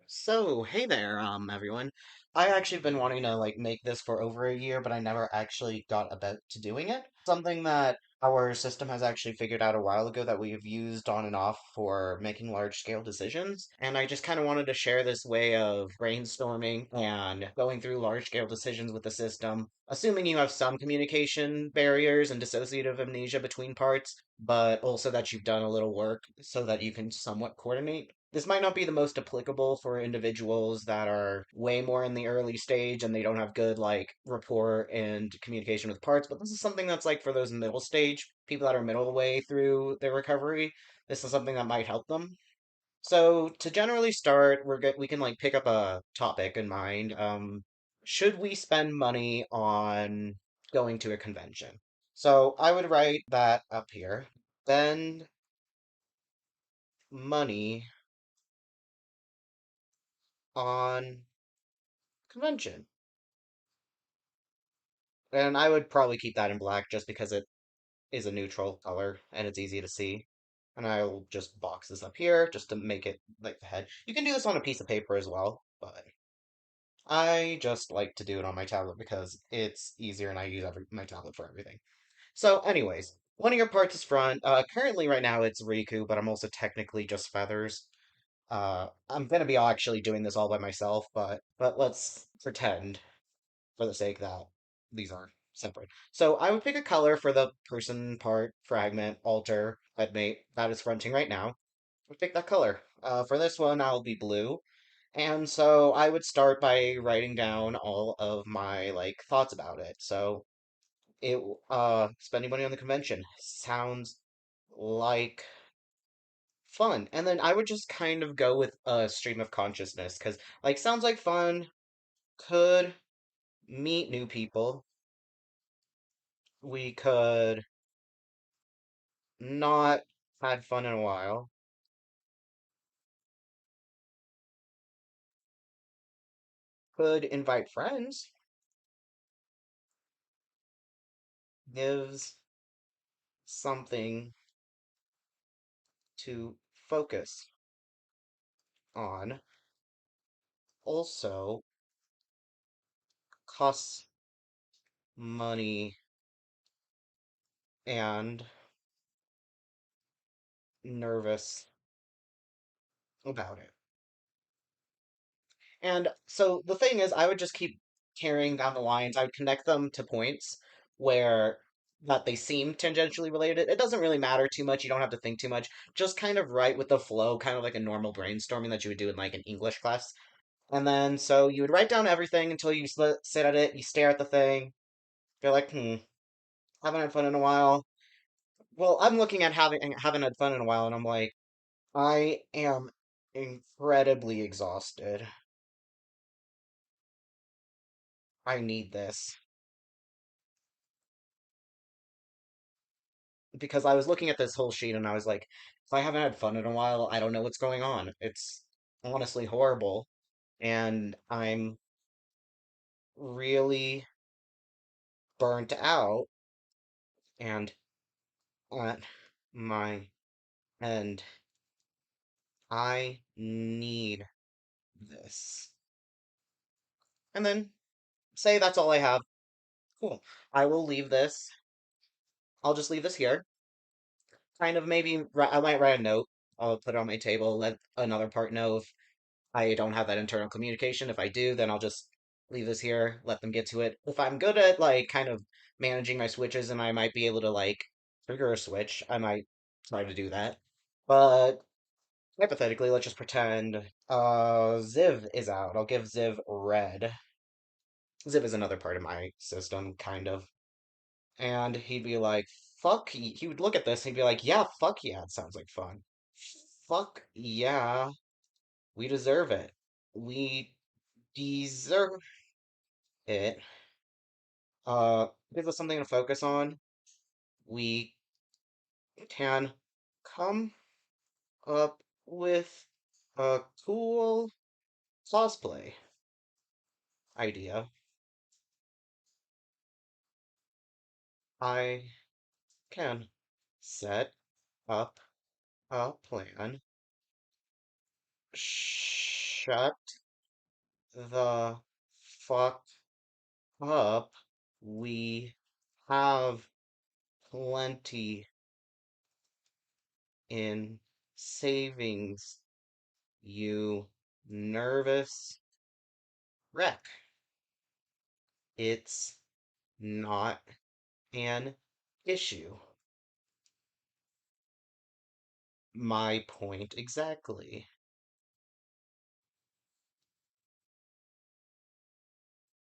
So, hey there, everyone. I actually been wanting to make this for over a year, but I never actually got about to doing it. Something that our system has actually figured out a while ago that we've used on and off for making large scale decisions. And I just kind of wanted to share this way of brainstorming and going through large scale decisions with the system, assuming you have some communication barriers and dissociative amnesia between parts, but also that you've done a little work so that you can somewhat coordinate. This might not be the most applicable for individuals that are way more in the early stage and they don't have good rapport and communication with parts, but this is something that's like for those middle stage people that are middle way through their recovery. This is something that might help them. So to generally start, we can pick up a topic in mind. Should we spend money on going to a convention? So I would write that up here. Spend money on convention. And I would probably keep that in black just because it is a neutral color and it's easy to see. And I'll just box this up here just to make it like the head. You can do this on a piece of paper as well, but I just like to do it on my tablet because it's easier and I use my tablet for everything. So, anyways, one of your parts is front. Currently, right now, it's Riku, but I'm also technically just feathers. I'm gonna be actually doing this all by myself, but let's pretend for the sake that these are separate. So I would pick a color for the person part, fragment, alter, headmate that is fronting right now. I would pick that color. For this one, I'll be blue. And so I would start by writing down all of my thoughts about it. So it spending money on the convention sounds like fun. And then I would just kind of go with a stream of consciousness because sounds like fun, could meet new people. We could not had fun in a while. Could invite friends. Gives something to focus on. Also costs money and nervous about it. And so the thing is, I would just keep carrying down the lines. I would connect them to points where that they seem tangentially related. It doesn't really matter too much. You don't have to think too much. Just kind of write with the flow, kind of like a normal brainstorming that you would do in an English class. And then so you would write down everything until you sit at it, you stare at the thing, you're like, haven't had fun in a while. Well, I'm looking at haven't had fun in a while, and I'm like, I am incredibly exhausted. I need this. Because I was looking at this whole sheet and I was like, if I haven't had fun in a while, I don't know what's going on. It's honestly horrible. And I'm really burnt out and at my end. I need this. And then say that's all I have. Cool. I will leave this. I'll just leave this here. Kind of maybe I might write a note. I'll put it on my table, let another part know if I don't have that internal communication. If I do, then I'll just leave this here, let them get to it. If I'm good at kind of managing my switches and I might be able to trigger a switch, I might try to do that. But hypothetically, let's just pretend Ziv is out. I'll give Ziv red. Ziv is another part of my system, kind of. And he'd be like, fuck, he would look at this and he'd be like, yeah, fuck yeah, it sounds like fun. Fuck yeah, we deserve it. We deserve it. Gives us something to focus on. We can come up with a cool cosplay idea. I can set up a plan. shut the fuck up. We have plenty in savings, you nervous wreck. It's not an issue. My point exactly.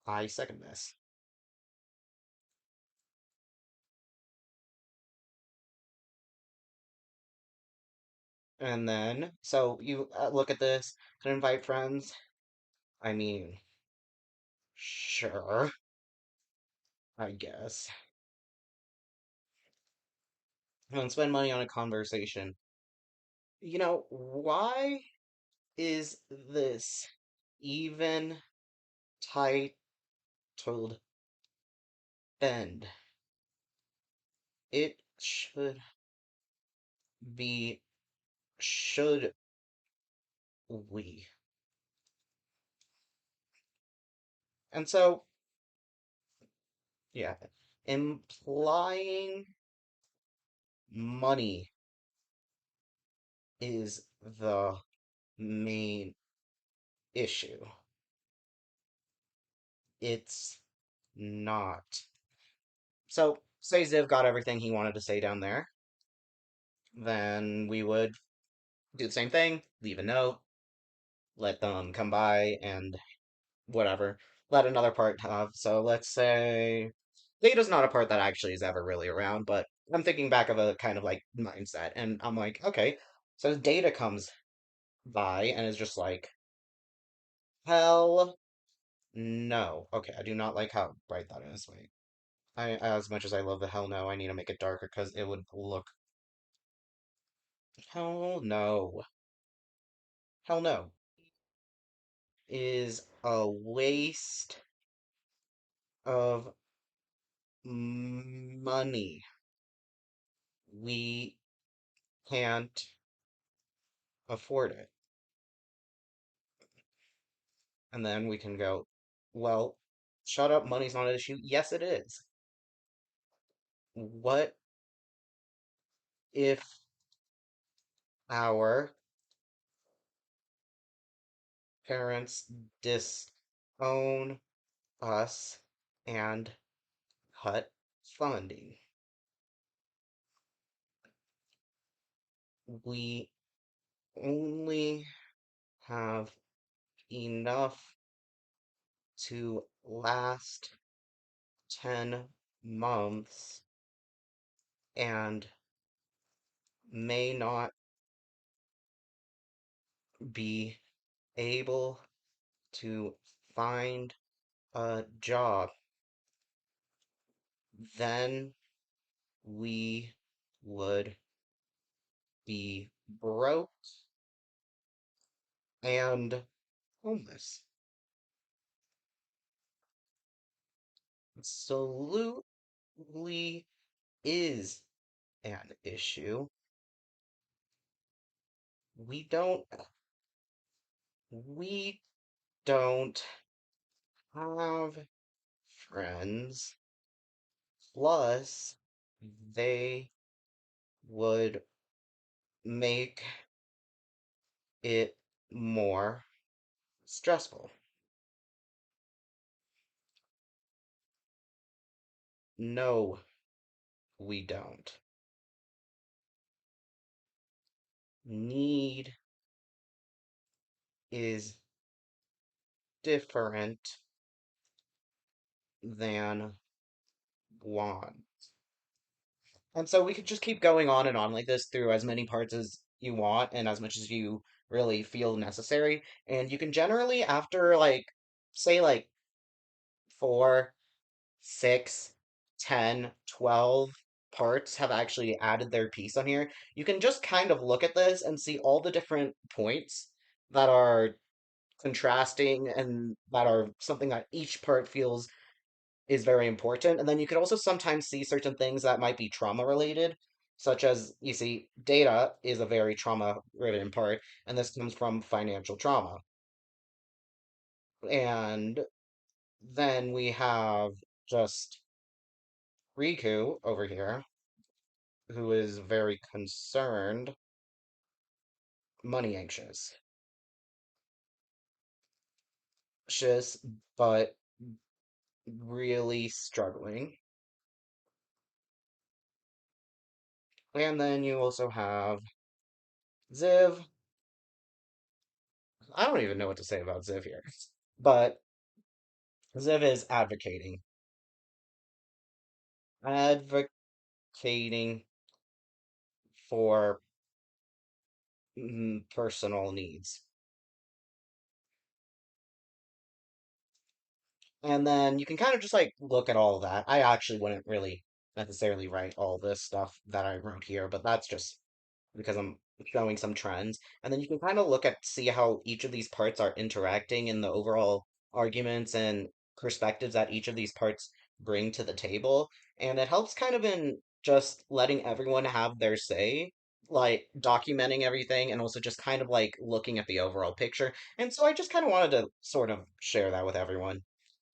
I second this. And then, so you look at this and invite friends. I mean, sure, I guess. And spend money on a conversation. Why is this even titled bend? It should be, should we? And so, yeah, implying money is the main issue. It's not. So, say Ziv got everything he wanted to say down there, then we would do the same thing, leave a note, let them come by and whatever. Let another part have. So let's say data's not a part that actually is ever really around, but I'm thinking back of a kind of like mindset, and I'm like, okay, so data comes by and is just like, hell no. Okay, I do not like how bright that is. Wait. As much as I love the hell no, I need to make it darker because it would look. Hell no. Hell no. Is a waste of money. We can't afford it. And then we can go, well, shut up, money's not an issue. Yes, it is. What if our parents disown us and cut funding? We only have enough to last 10 months and may not be able to find a job. Then we would be broke and homeless. Absolutely is an issue. We don't we don't have friends. Plus, they would make it more stressful. No, we don't. Need is different than want. And so we could just keep going on and on like this through as many parts as you want and as much as you really feel necessary. And you can generally, after like, say, like 4, 6, 10, 12 parts have actually added their piece on here, you can just kind of look at this and see all the different points that are contrasting and that are something that each part feels is very important. And then you could also sometimes see certain things that might be trauma related, such as you see, data is a very trauma ridden part, and this comes from financial trauma. And then we have just Riku over here, who is very concerned, money anxious, but really struggling. And then you also have Ziv. I don't even know what to say about Ziv here, but Ziv is advocating for personal needs. And then you can kind of just like look at all of that. I actually wouldn't really necessarily write all this stuff that I wrote here, but that's just because I'm showing some trends. And then you can kind of look at see how each of these parts are interacting in the overall arguments and perspectives that each of these parts bring to the table. And it helps kind of in just letting everyone have their say, like documenting everything and also just kind of like looking at the overall picture. And so I just kind of wanted to sort of share that with everyone.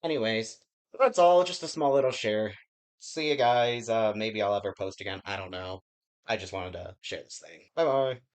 Anyways, that's all. Just a small little share. See you guys. Maybe I'll ever post again. I don't know. I just wanted to share this thing. Bye bye.